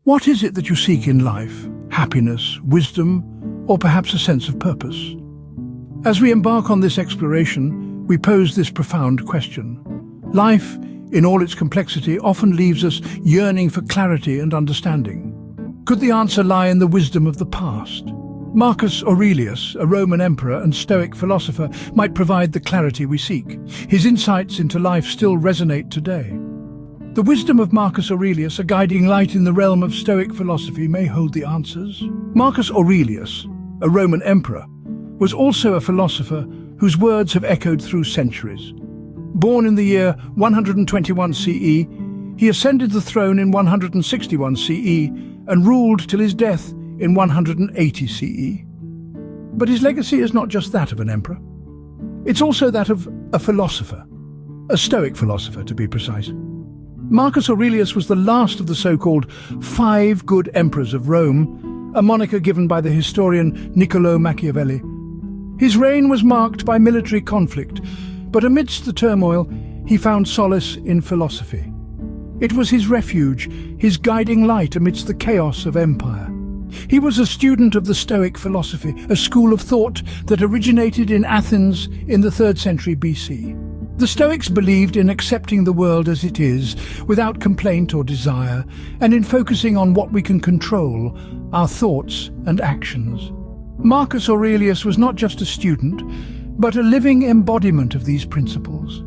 What is it that you seek in life? Happiness, wisdom, or perhaps a sense of purpose? As we embark on this exploration, we pose this profound question. Life, in all its complexity, often leaves us yearning for clarity and understanding. Could the answer lie in the wisdom of the past? Marcus Aurelius, a Roman emperor and Stoic philosopher, might provide the clarity we seek. His insights into life still resonate today. The wisdom of Marcus Aurelius, a guiding light in the realm of Stoic philosophy, may hold the answers. Marcus Aurelius, a Roman emperor, was also a philosopher whose words have echoed through centuries. Born in the year 121 CE, he ascended the throne in 161 CE and ruled till his death in 180 CE. But his legacy is not just that of an emperor. It's also that of a philosopher, a Stoic philosopher to be precise. Marcus Aurelius was the last of the so-called 5 good emperors of Rome, a moniker given by the historian Niccolò Machiavelli. His reign was marked by military conflict, but amidst the turmoil, he found solace in philosophy. It was his refuge, his guiding light amidst the chaos of empire. He was a student of the Stoic philosophy, a school of thought that originated in Athens in the 3rd century BC. The Stoics believed in accepting the world as it is, without complaint or desire, and in focusing on what we can control, our thoughts and actions. Marcus Aurelius was not just a student, but a living embodiment of these principles.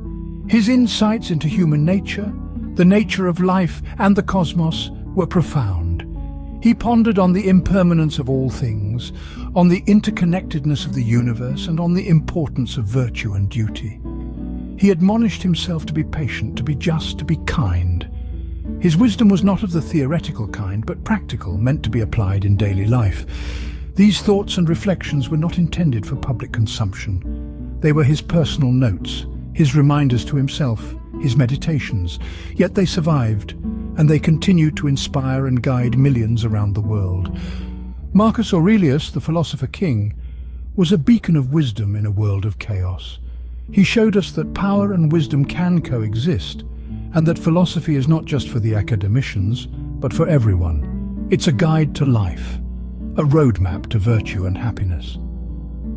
His insights into human nature, the nature of life, and the cosmos were profound. He pondered on the impermanence of all things, on the interconnectedness of the universe, and on the importance of virtue and duty. He admonished himself to be patient, to be just, to be kind. His wisdom was not of the theoretical kind, but practical, meant to be applied in daily life. These thoughts and reflections were not intended for public consumption. They were his personal notes, his reminders to himself, his meditations. Yet they survived, and they continued to inspire and guide millions around the world. Marcus Aurelius, the philosopher king, was a beacon of wisdom in a world of chaos. He showed us that power and wisdom can coexist, and that philosophy is not just for the academicians, but for everyone. It's a guide to life, a roadmap to virtue and happiness.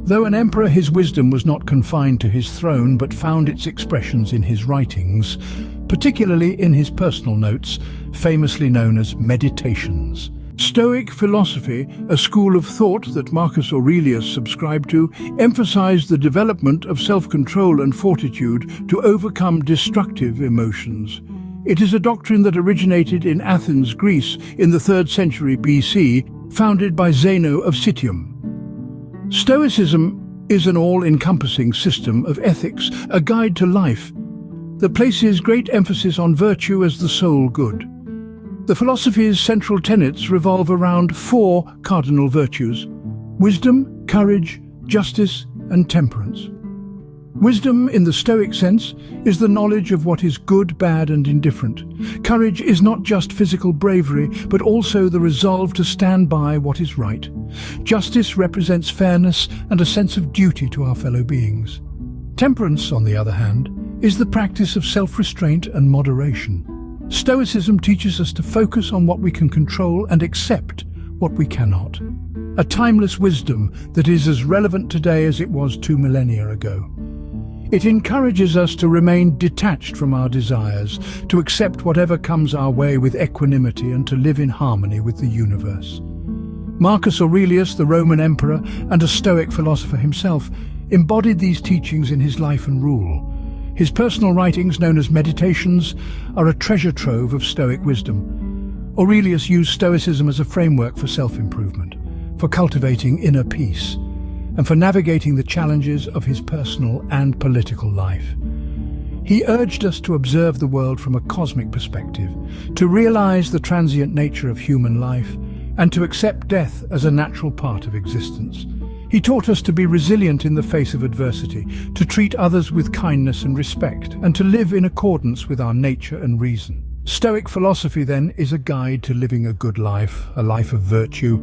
Though an emperor, his wisdom was not confined to his throne, but found its expressions in his writings, particularly in his personal notes, famously known as meditations. Stoic philosophy, a school of thought that Marcus Aurelius subscribed to, emphasized the development of self-control and fortitude to overcome destructive emotions. It is a doctrine that originated in Athens, Greece, in the 3rd century BC, founded by Zeno of Citium. Stoicism is an all-encompassing system of ethics, a guide to life, that places great emphasis on virtue as the sole good. The philosophy's central tenets revolve around 4 cardinal virtues: wisdom, courage, justice, and temperance. Wisdom, in the Stoic sense, is the knowledge of what is good, bad, and indifferent. Courage is not just physical bravery, but also the resolve to stand by what is right. Justice represents fairness and a sense of duty to our fellow beings. Temperance, on the other hand, is the practice of self-restraint and moderation. Stoicism teaches us to focus on what we can control and accept what we cannot. A timeless wisdom that is as relevant today as it was 2 millennia ago. It encourages us to remain detached from our desires, to accept whatever comes our way with equanimity, and to live in harmony with the universe. Marcus Aurelius, the Roman emperor and a Stoic philosopher himself, embodied these teachings in his life and rule. His personal writings, known as meditations, are a treasure trove of Stoic wisdom. Aurelius used Stoicism as a framework for self-improvement, for cultivating inner peace, and for navigating the challenges of his personal and political life. He urged us to observe the world from a cosmic perspective, to realize the transient nature of human life, and to accept death as a natural part of existence. He taught us to be resilient in the face of adversity, to treat others with kindness and respect, and to live in accordance with our nature and reason. Stoic philosophy, then, is a guide to living a good life, a life of virtue,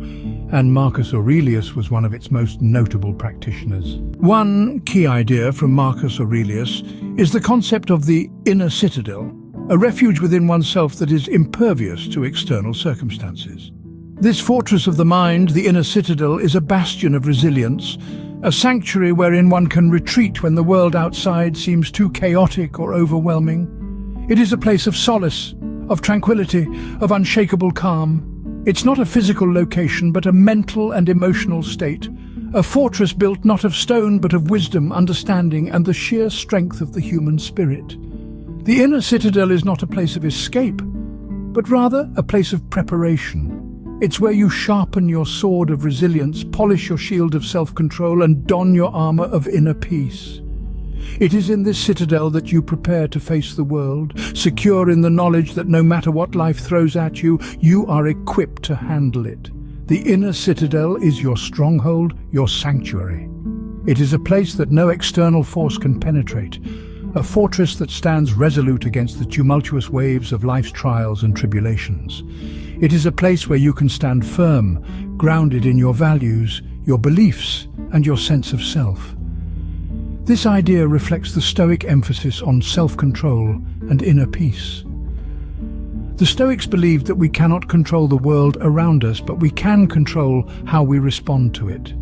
and Marcus Aurelius was one of its most notable practitioners. One key idea from Marcus Aurelius is the concept of the inner citadel. a refuge within oneself that is impervious to external circumstances. This fortress of the mind, the inner citadel, is a bastion of resilience, a sanctuary wherein one can retreat when the world outside seems too chaotic or overwhelming. It is a place of solace, of tranquility, of unshakable calm. It's not a physical location, but a mental and emotional state, a fortress built not of stone but of wisdom, understanding, and the sheer strength of the human spirit. The inner citadel is not a place of escape, but rather a place of preparation. It's where you sharpen your sword of resilience, polish your shield of self-control, and don your armor of inner peace. It is in this citadel that you prepare to face the world, secure in the knowledge that no matter what life throws at you, you are equipped to handle it. The inner citadel is your stronghold, your sanctuary. It is a place that no external force can penetrate, a fortress that stands resolute against the tumultuous waves of life's trials and tribulations. It is a place where you can stand firm, grounded in your values, your beliefs, and your sense of self. This idea reflects the Stoic emphasis on self-control and inner peace. The Stoics believed that we cannot control the world around us, but we can control how we respond to it.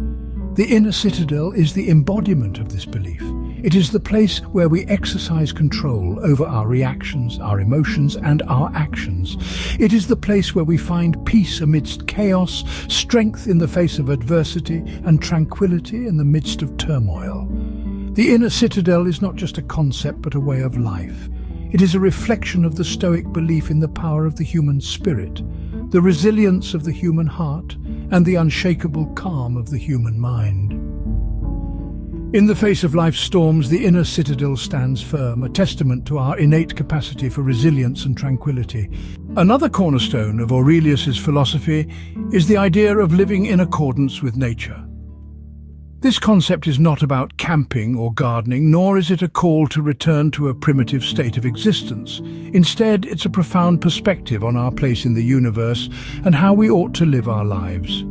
The inner citadel is the embodiment of this belief. It is the place where we exercise control over our reactions, our emotions, and our actions. It is the place where we find peace amidst chaos, strength in the face of adversity, and tranquility in the midst of turmoil. The inner citadel is not just a concept but a way of life. It is a reflection of the Stoic belief in the power of the human spirit, the resilience of the human heart, and the unshakable calm of the human mind. In the face of life's storms, the inner citadel stands firm, a testament to our innate capacity for resilience and tranquility. Another cornerstone of Aurelius's philosophy is the idea of living in accordance with nature. This concept is not about camping or gardening, nor is it a call to return to a primitive state of existence. Instead, it's a profound perspective on our place in the universe and how we ought to live our lives.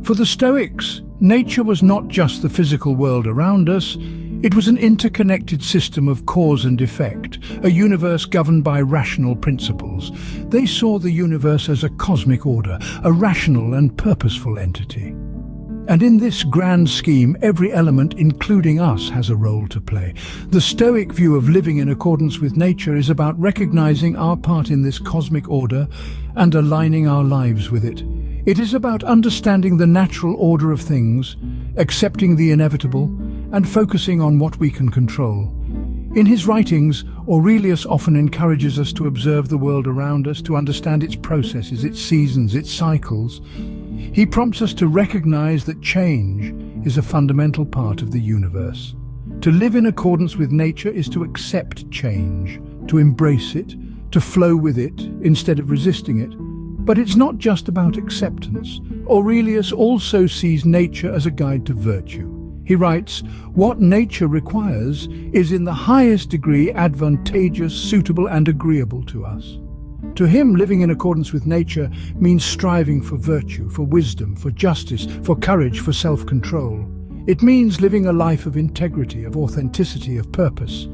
For the Stoics, nature was not just the physical world around us, it was an interconnected system of cause and effect, a universe governed by rational principles. They saw the universe as a cosmic order, a rational and purposeful entity. And in this grand scheme, every element, including us, has a role to play. The Stoic view of living in accordance with nature is about recognizing our part in this cosmic order and aligning our lives with it. It is about understanding the natural order of things, accepting the inevitable, and focusing on what we can control. In his writings, Aurelius often encourages us to observe the world around us, to understand its processes, its seasons, its cycles. He prompts us to recognize that change is a fundamental part of the universe. To live in accordance with nature is to accept change, to embrace it, to flow with it instead of resisting it. But it's not just about acceptance. Aurelius also sees nature as a guide to virtue. He writes, "What nature requires is in the highest degree advantageous, suitable, and agreeable to us." To him, living in accordance with nature means striving for virtue, for wisdom, for justice, for courage, for self-control. It means living a life of integrity, of authenticity, of purpose.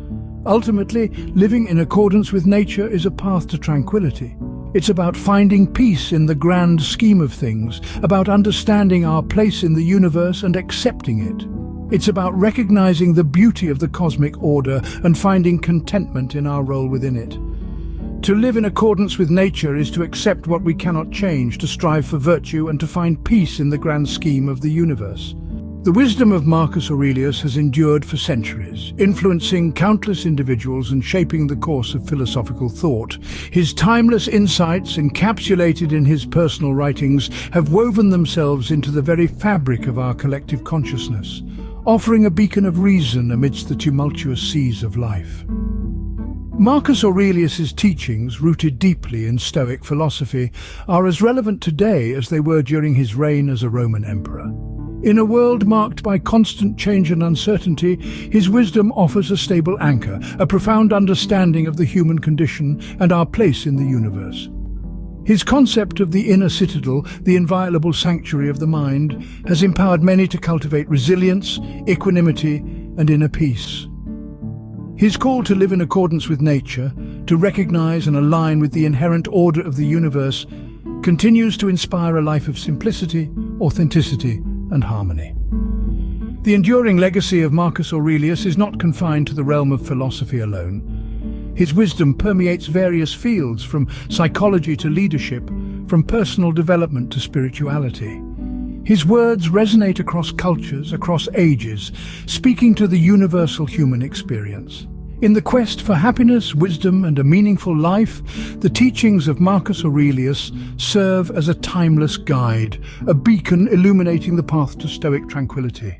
Ultimately, living in accordance with nature is a path to tranquility. It's about finding peace in the grand scheme of things, about understanding our place in the universe and accepting it. It's about recognizing the beauty of the cosmic order and finding contentment in our role within it. To live in accordance with nature is to accept what we cannot change, to strive for virtue, and to find peace in the grand scheme of the universe. The wisdom of Marcus Aurelius has endured for centuries, influencing countless individuals and shaping the course of philosophical thought. His timeless insights, encapsulated in his personal writings, have woven themselves into the very fabric of our collective consciousness, offering a beacon of reason amidst the tumultuous seas of life. Marcus Aurelius's teachings, rooted deeply in Stoic philosophy, are as relevant today as they were during his reign as a Roman emperor. In a world marked by constant change and uncertainty, his wisdom offers a stable anchor, a profound understanding of the human condition and our place in the universe. His concept of the inner citadel, the inviolable sanctuary of the mind, has empowered many to cultivate resilience, equanimity, and inner peace. His call to live in accordance with nature, to recognize and align with the inherent order of the universe, continues to inspire a life of simplicity, authenticity, and harmony. The enduring legacy of Marcus Aurelius is not confined to the realm of philosophy alone. His wisdom permeates various fields, from psychology to leadership, from personal development to spirituality. His words resonate across cultures, across ages, speaking to the universal human experience. In the quest for happiness, wisdom, and a meaningful life, the teachings of Marcus Aurelius serve as a timeless guide, a beacon illuminating the path to Stoic tranquility.